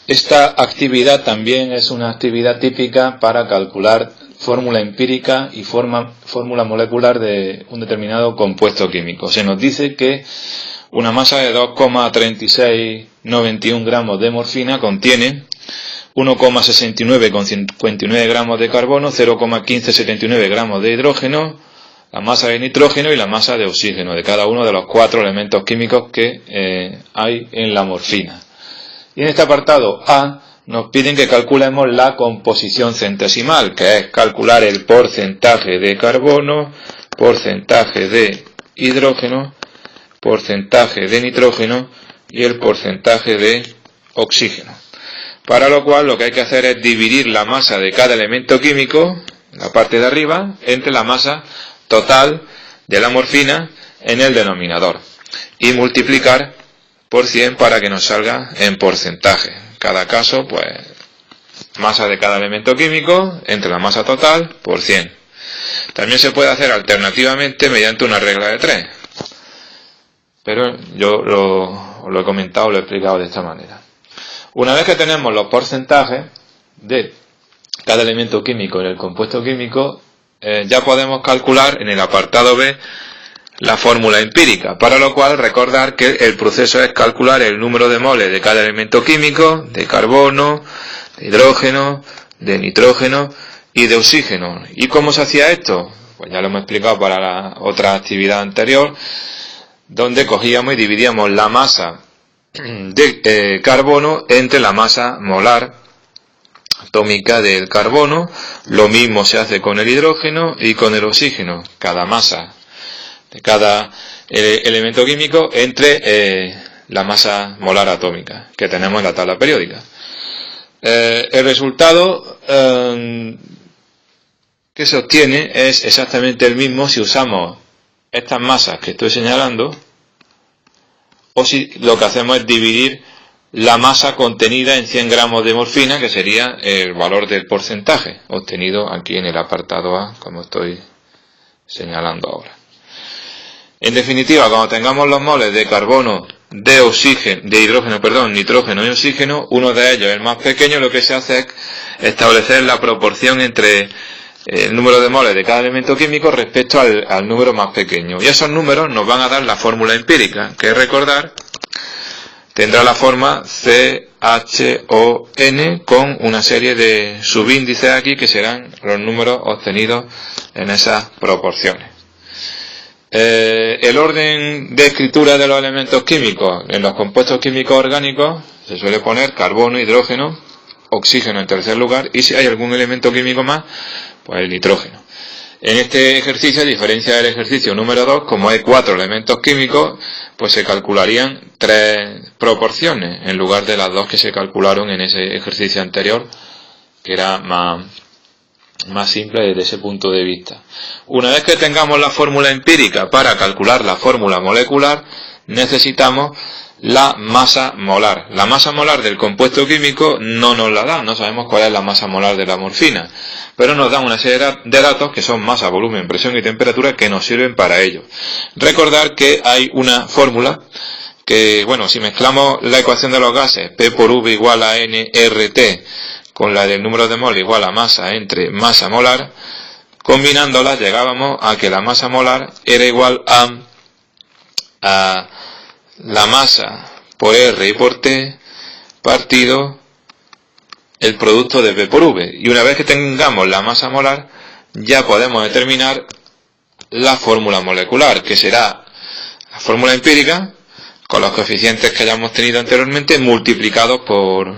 Esta actividad también es una actividad típica para calcular fórmula empírica y fórmula molecular de un determinado compuesto químico. Se nos dice que una masa de 2,3691 gramos de morfina contiene 1,69 gramos de carbono, 0,1579 gramos de hidrógeno, la masa de nitrógeno y la masa de oxígeno de cada uno de los 4 elementos químicos que hay en la morfina. Y en este apartado A nos piden que calculemos la composición centesimal, que es calcular el porcentaje de carbono, porcentaje de hidrógeno, porcentaje de nitrógeno y el porcentaje de oxígeno. Para lo cual lo que hay que hacer es dividir la masa de cada elemento químico, la parte de arriba, entre la masa total de la morfina en el denominador y multiplicar por 100 para que nos salga en porcentaje. Cada caso, pues, masa de cada elemento químico entre la masa total por 100. También se puede hacer alternativamente mediante una regla de 3. Pero yo lo he comentado, lo he explicado de esta manera. Una vez que tenemos los porcentajes de cada elemento químico en el compuesto químico, ya podemos calcular en el apartado B la fórmula empírica, para lo cual recordar que el proceso es calcular el número de moles de cada elemento químico, de carbono, de hidrógeno, de nitrógeno y de oxígeno. ¿Y cómo se hacía esto? Pues ya lo hemos explicado para la otra actividad anterior, donde cogíamos y dividíamos la masa de carbono entre la masa molar atómica del carbono. Lo mismo se hace con el hidrógeno y con el oxígeno, cada masa de cada elemento químico entre la masa molar atómica que tenemos en la tabla periódica. El resultado que se obtiene es exactamente el mismo si usamos estas masas que estoy señalando o si lo que hacemos es dividir la masa contenida en 100 gramos de morfina, que sería el valor del porcentaje obtenido aquí en el apartado A, como estoy señalando ahora. En definitiva, cuando tengamos los moles de carbono, de hidrógeno, nitrógeno y oxígeno, uno de ellos, el más pequeño, lo que se hace es establecer la proporción entre el número de moles de cada elemento químico respecto al número más pequeño. Y esos números nos van a dar la fórmula empírica, que recordar tendrá la forma CHON con una serie de subíndices aquí que serán los números obtenidos en esas proporciones. El orden de escritura de los elementos químicos en los compuestos químicos orgánicos se suele poner carbono, hidrógeno, oxígeno en tercer lugar y si hay algún elemento químico más, pues el nitrógeno. En este ejercicio, a diferencia del ejercicio número 2, como hay 4 elementos químicos, pues se calcularían 3 proporciones en lugar de las 2 que se calcularon en ese ejercicio anterior, que era más simple desde ese punto de vista. Una vez que tengamos la fórmula empírica para calcular la fórmula molecular, necesitamos la masa molar. La masa molar del compuesto químico no nos la dan, no sabemos cuál es la masa molar de la morfina, pero nos dan una serie de datos que son masa, volumen, presión y temperatura que nos sirven para ello. Recordar que hay una fórmula que, bueno, si mezclamos la ecuación de los gases, P por V igual a nRT, con la del número de mol igual a masa entre masa molar, combinándolas llegábamos a que la masa molar era igual a la masa por R y por T partido el producto de P por V. Y una vez que tengamos la masa molar, ya podemos determinar la fórmula molecular, que será la fórmula empírica con los coeficientes que hayamos tenido anteriormente multiplicados por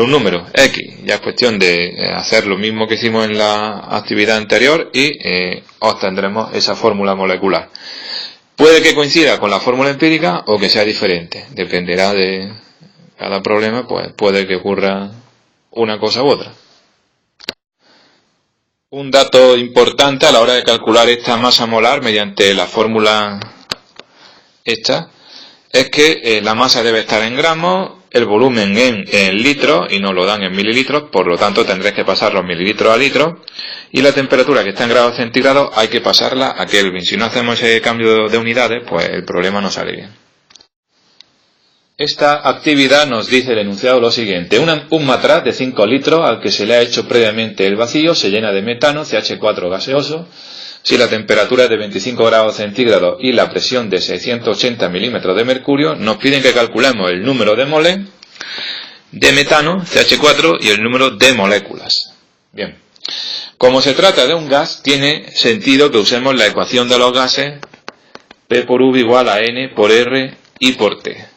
un número X. Ya es cuestión de hacer lo mismo que hicimos en la actividad anterior y obtendremos esa fórmula molecular. Puede que coincida con la fórmula empírica o que sea diferente. Dependerá de cada problema, pues puede que ocurra una cosa u otra. Un dato importante a la hora de calcular esta masa molar mediante la fórmula esta es que la masa debe estar en gramos, el volumen en litros y nos lo dan en mililitros, por lo tanto tendréis que pasar los mililitros a litros, y la temperatura que está en grados centígrados hay que pasarla a Kelvin. Si no hacemos ese cambio de unidades, pues el problema no sale bien. Esta actividad nos dice el enunciado lo siguiente: un matraz de 5 litros al que se le ha hecho previamente el vacío se llena de metano, CH4 gaseoso. Si la temperatura es de 25 grados centígrados y la presión de 680 milímetros de mercurio, nos piden que calculemos el número de moles de metano, CH4, y el número de moléculas. Bien, como se trata de un gas, tiene sentido que usemos la ecuación de los gases P por V igual a N por R y por T.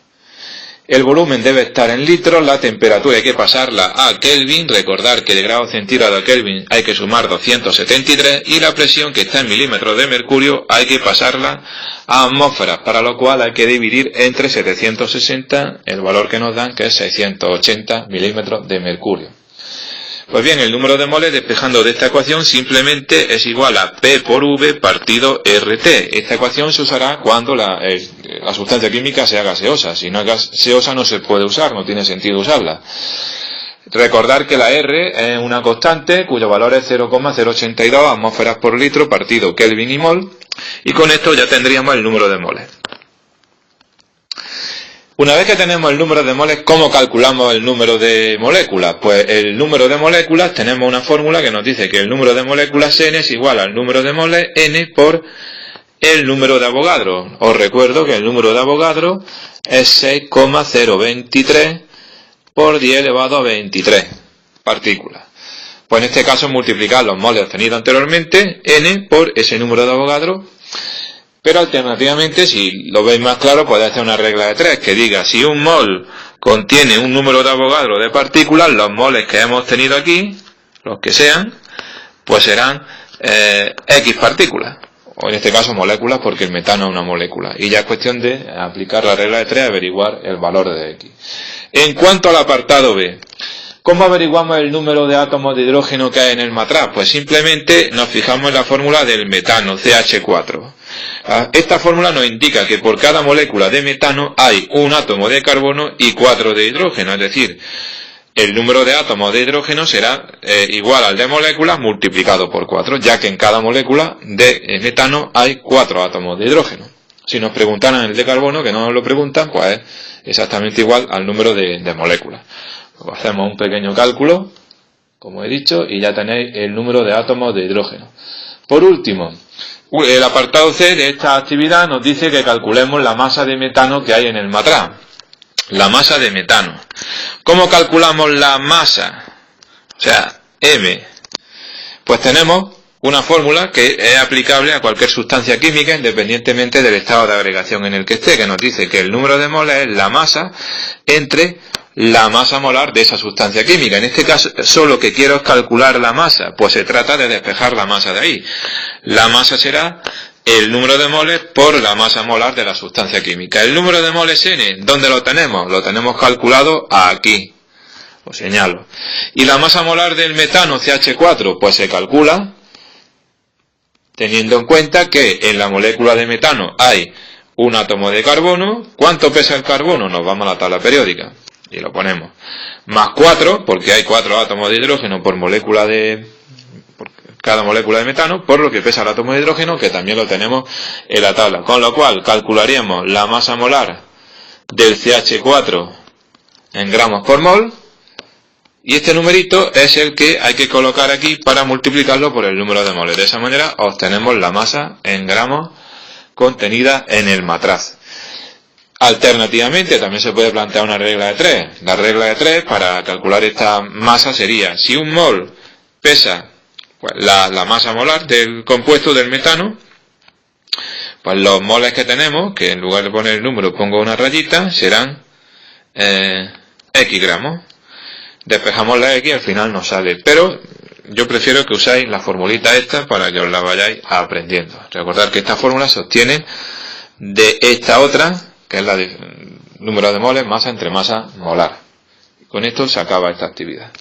El volumen debe estar en litros, la temperatura hay que pasarla a Kelvin, recordar que de grado centígrado a Kelvin hay que sumar 273, y la presión, que está en milímetros de mercurio, hay que pasarla a atmósferas, para lo cual hay que dividir entre 760 el valor que nos dan, que es 680 milímetros de mercurio. Pues bien, el número de moles, despejando de esta ecuación, simplemente es igual a P por V partido RT. Esta ecuación se usará cuando la sustancia química sea gaseosa. Si no es gaseosa no se puede usar, no tiene sentido usarla. Recordar que la R es una constante cuyo valor es 0,082 atmósferas por litro partido Kelvin y mol, y con esto ya tendríamos el número de moles. Una vez que tenemos el número de moles, ¿cómo calculamos el número de moléculas? Pues el número de moléculas, tenemos una fórmula que nos dice que el número de moléculas N es igual al número de moles N por el número de Avogadro. Os recuerdo que el número de Avogadro es 6,023 por 10 elevado a 23 partículas. Pues en este caso multiplicar los moles obtenidos anteriormente, N por ese número de Avogadro. Pero alternativamente, si lo veis más claro, podéis hacer una regla de 3 que diga: si un mol contiene un número de Avogadro de partículas, los moles que hemos tenido aquí, los que sean, pues serán X partículas, o en este caso moléculas, porque el metano es una molécula, y ya es cuestión de aplicar la regla de 3 y averiguar el valor de X. En cuanto al apartado B, ¿cómo averiguamos el número de átomos de hidrógeno que hay en el matraz? Pues simplemente nos fijamos en la fórmula del metano, CH4. Esta fórmula nos indica que por cada molécula de metano hay un átomo de carbono y 4 de hidrógeno, es decir, el número de átomos de hidrógeno será igual al de moléculas multiplicado por 4, ya que en cada molécula de metano hay 4 átomos de hidrógeno. Si nos preguntaran el de carbono, que no nos lo preguntan, pues es exactamente igual al número de moléculas. Hacemos un pequeño cálculo, como he dicho, y ya tenéis el número de átomos de hidrógeno. Por último, el apartado C de esta actividad nos dice que calculemos la masa de metano que hay en el matraz. La masa de metano. ¿Cómo calculamos la masa? O sea, M. Pues tenemos una fórmula que es aplicable a cualquier sustancia química independientemente del estado de agregación en el que esté, que nos dice que el número de moles es la masa entre la masa molar de esa sustancia química. En este caso, solo que quiero es calcular la masa, pues se trata de despejar la masa de ahí. La masa será el número de moles por la masa molar de la sustancia química. El número de moles N, ¿dónde lo tenemos? Lo tenemos calculado aquí. Lo señalo. Y la masa molar del metano, CH4, pues se calcula teniendo en cuenta que en la molécula de metano hay un átomo de carbono. ¿Cuánto pesa el carbono? Nos vamos a la tabla periódica y lo ponemos. Más 4, porque hay 4 átomos de hidrógeno por cada molécula de metano, por lo que pesa el átomo de hidrógeno, que también lo tenemos en la tabla. Con lo cual calcularíamos la masa molar del CH4 en gramos por mol, y este numerito es el que hay que colocar aquí para multiplicarlo por el número de moles. De esa manera obtenemos la masa en gramos contenida en el matraz. Alternativamente también se puede plantear una regla de 3. La regla de 3 para calcular esta masa sería: si un mol pesa la masa molar del compuesto del metano, pues los moles que tenemos, que en lugar de poner el número pongo una rayita, serán X gramos. Despejamos la X y al final nos sale, pero yo prefiero que usáis la formulita esta para que os la vayáis aprendiendo. Recordad que esta fórmula se obtiene de esta otra, que es la de número de moles, masa entre masa molar. Con esto se acaba esta actividad.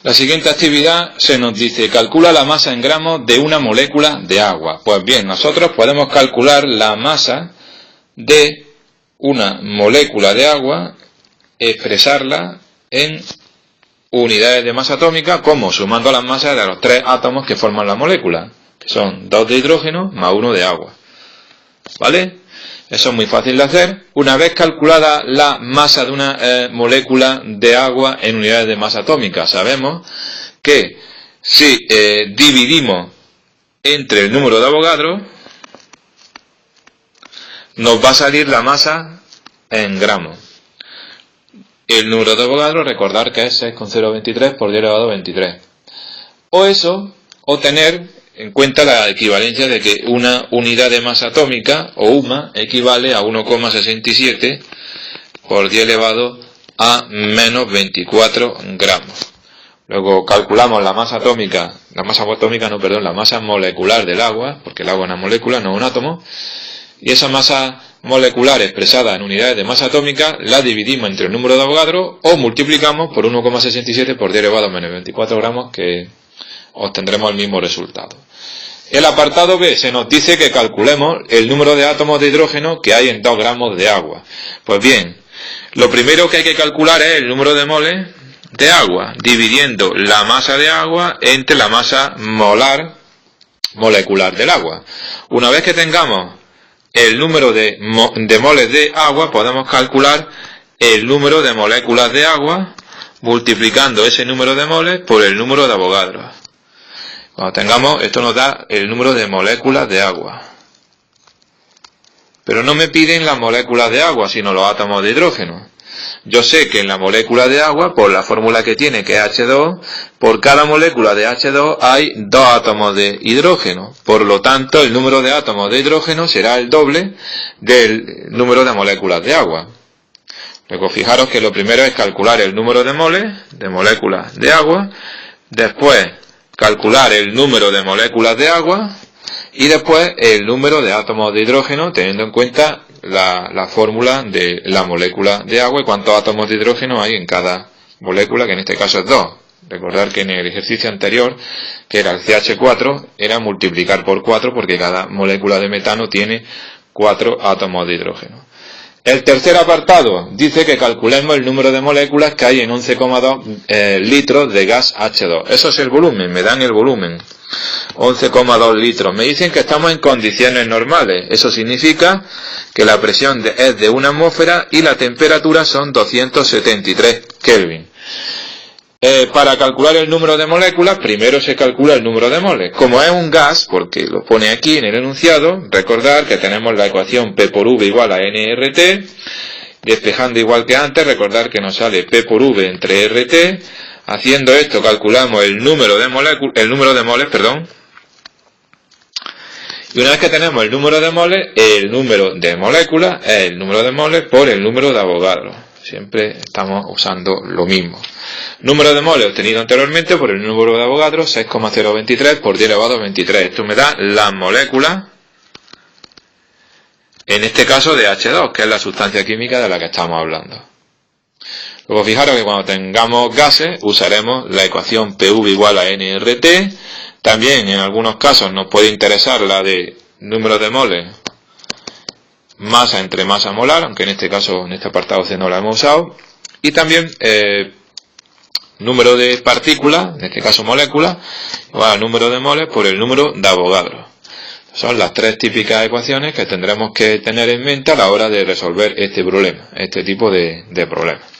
La siguiente actividad se nos dice: calcula la masa en gramos de una molécula de agua. Pues bien, nosotros podemos calcular la masa de una molécula de agua, expresarla en unidades de masa atómica, como sumando las masas de los 3 átomos que forman la molécula, que son 2 de hidrógeno más 1 de agua. ¿Vale? Eso es muy fácil de hacer. Una vez calculada la masa de una molécula de agua en unidades de masa atómica, sabemos que si dividimos entre el número de Avogadro, nos va a salir la masa en gramos. El número de Avogadro, recordar que es 6,023 por 10 elevado a 23. O eso, o tener en cuenta la equivalencia de que una unidad de masa atómica, o UMA, equivale a 1,67 por 10 elevado a menos 24 gramos. Luego calculamos la masa molecular del agua, porque el agua es una molécula, no un átomo, y esa masa molecular expresada en unidades de masa atómica la dividimos entre el número de Avogadro o multiplicamos por 1,67 por 10 elevado a menos 24 gramos, que obtendremos el mismo resultado. El apartado B se nos dice que calculemos el número de átomos de hidrógeno que hay en 2 gramos de agua. Pues bien, lo primero que hay que calcular es el número de moles de agua, dividiendo la masa de agua entre la masa molecular del agua. Una vez que tengamos el número de moles de agua, podemos calcular el número de moléculas de agua multiplicando ese número de moles por el número de Avogadro. Cuando tengamos, esto nos da el número de moléculas de agua. Pero no me piden las moléculas de agua, sino los átomos de hidrógeno. Yo sé que en la molécula de agua, por la fórmula que tiene, que es H2, por cada molécula de H2 hay 2 átomos de hidrógeno. Por lo tanto, el número de átomos de hidrógeno será el doble del número de moléculas de agua. Luego, fijaros que lo primero es calcular el número de moles, de moléculas de agua, después calcular el número de moléculas de agua y después el número de átomos de hidrógeno, teniendo en cuenta la fórmula de la molécula de agua y cuántos átomos de hidrógeno hay en cada molécula, que en este caso es 2. Recordar que en el ejercicio anterior, que era el CH4, era multiplicar por 4 porque cada molécula de metano tiene 4 átomos de hidrógeno. El tercer apartado dice que calculemos el número de moléculas que hay en 11,2 litros de gas H2. Eso es el volumen, me dan el volumen. 11,2 litros. Me dicen que estamos en condiciones normales. Eso significa que la presión es de 1 atmósfera y la temperatura son 273 Kelvin. Para calcular el número de moléculas, primero se calcula el número de moles. Como es un gas, porque lo pone aquí en el enunciado, recordar que tenemos la ecuación P por V igual a nRT, despejando igual que antes, recordar que nos sale P por V entre RT. Haciendo esto calculamos el número de moles, y una vez que tenemos el número de moles, el número de moléculas es el número de moles por el número de Avogadro. Siempre estamos usando lo mismo. Número de moles obtenido anteriormente por el número de Avogadro, 6,023 por 10 elevado a 23. Esto me da las moléculas, en este caso de H2, que es la sustancia química de la que estamos hablando. Luego fijaros que cuando tengamos gases usaremos la ecuación PV igual a nRT. También en algunos casos nos puede interesar la de número de moles masa entre masa molar, aunque en este caso, en este apartado C no la hemos usado. Y también número de partículas, en este caso moléculas, igual al número de moles por el número de Avogadro. Son las 3 típicas ecuaciones que tendremos que tener en mente a la hora de resolver este problema, este tipo de problemas.